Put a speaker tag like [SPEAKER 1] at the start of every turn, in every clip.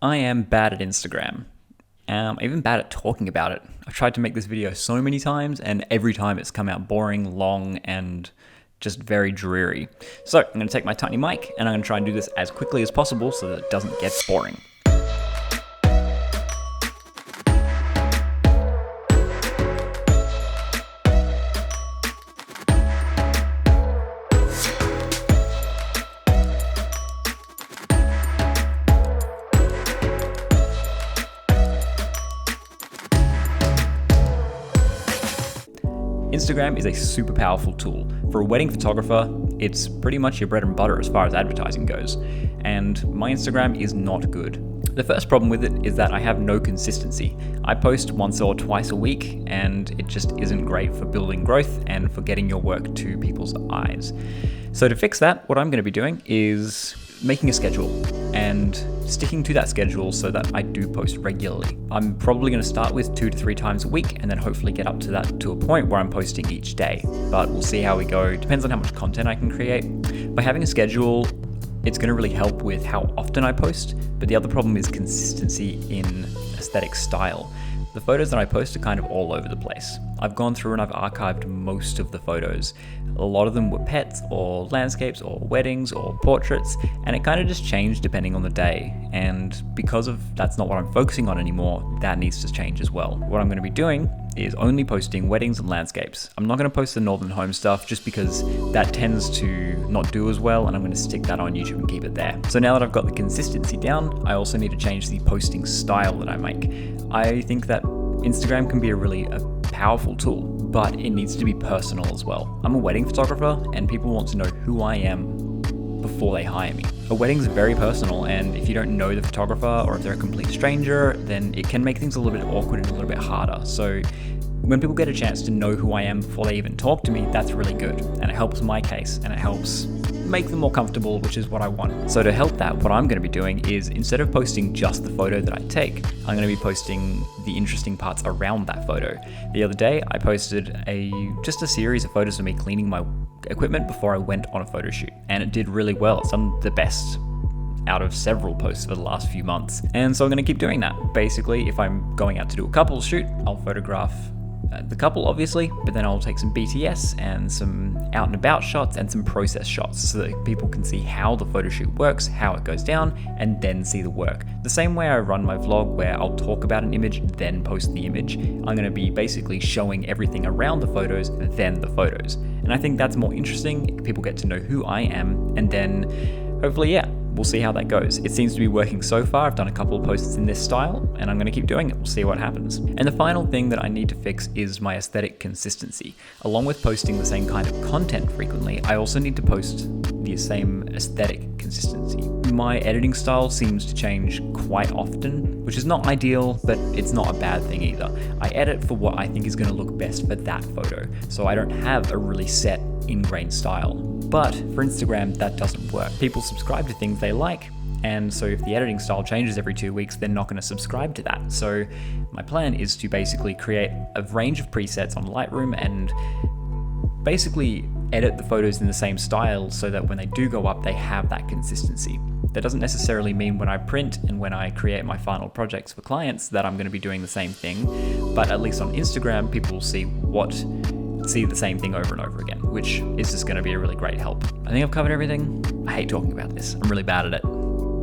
[SPEAKER 1] I am bad at Instagram. Even bad at talking about it. I've tried to make this video so many times, and every time it's come out boring, long, and just very dreary. So I'm going to take my tiny mic, and I'm going to try and do this as quickly as possible so that it doesn't get boring. Instagram is a super powerful tool. For a wedding photographer, it's pretty much your bread and butter as far as advertising goes. And my Instagram is not good. The first problem with it is that I have no consistency. I post once or twice a week, and it just isn't great for building growth and for getting your work to people's eyes. So to fix that, what I'm going to be doing is making a schedule and sticking to that schedule so that I do post regularly. I'm probably going to start with 2 to 3 times a week and then hopefully get up to that to a point where I'm posting each day. But we'll see how we go. Depends on how much content I can create. By having a schedule, it's going to really help with how often I post, but the other problem is consistency in aesthetic style. The photos that I post are kind of all over the place. I've gone through and I've archived most of the photos. A lot of them were pets or landscapes or weddings or portraits, and it kind of just changed depending on the day. And because of that's not what I'm focusing on anymore, that needs to change as well. What I'm going to be doing is only posting weddings and landscapes. I'm not going to post the Northern Home stuff just because that tends to not do as well, and I'm going to stick that on YouTube and keep it there. So now that I've got the consistency down, I also need to change the posting style that I make. I think that Instagram can be a powerful tool, but it needs to be personal as well. I'm a wedding photographer, and people want to know who I am before they hire me. A wedding's very personal, and if you don't know the photographer or if they're a complete stranger, then it can make things a little bit awkward and a little bit harder. So when people get a chance to know who I am before they even talk to me, that's really good, and it helps my case, and it helps make them more comfortable, which is what I want. So to help that, what I'm going to be doing is, instead of posting just the photo that I take, I'm going to be posting the interesting parts around that photo. The other day, I posted just a series of photos of me cleaning my equipment before I went on a photo shoot, and it did really well. It's done the best out of several posts for the last few months. And so I'm going to keep doing that. Basically, if I'm going out to do a couples shoot, I'll photograph the couple, obviously, but then I'll take some BTS and some out and about shots and some process shots so that people can see how the photo shoot works, how it goes down, and then see the work. The same way I run my vlog, where I'll talk about an image, then post the image. I'm going to be basically showing everything around the photos, then the photos. And I think that's more interesting. People get to know who I am, and then hopefully, we'll see how that goes. It seems to be working so far. I've done a couple of posts in this style, and I'm going to keep doing it. We'll see what happens. And the final thing that I need to fix is my aesthetic consistency. Along with posting the same kind of content frequently, I also need to post the same aesthetic consistency. My editing style seems to change quite often, which is not ideal, but it's not a bad thing either. I edit for what I think is going to look best for that photo, so I don't have a really set ingrained style. But for Instagram, that doesn't work. People subscribe to things they like, and so if the editing style changes every 2 weeks, they're not going to subscribe to that. So my plan is to basically create a range of presets on Lightroom and basically edit the photos in the same style so that when they do go up, they have that consistency. That doesn't necessarily mean when I print and when I create my final projects for clients that I'm going to be doing the same thing, but at least on Instagram, people will see the same thing over and over again, which is just going to be a really great help. I think I've covered everything. I hate talking about this. I'm really bad at it.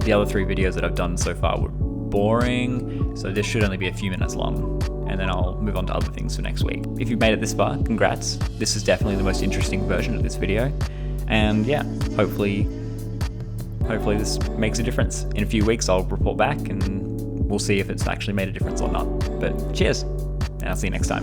[SPEAKER 1] The other 3 videos that I've done so far were boring, so this should only be a few minutes long, and then I'll move on to other things for next week. If you've made it this far, congrats. This is definitely the most interesting version of this video, and hopefully this makes a difference. In a few weeks, I'll report back and we'll see if it's actually made a difference or not. But cheers, and I'll see you next time.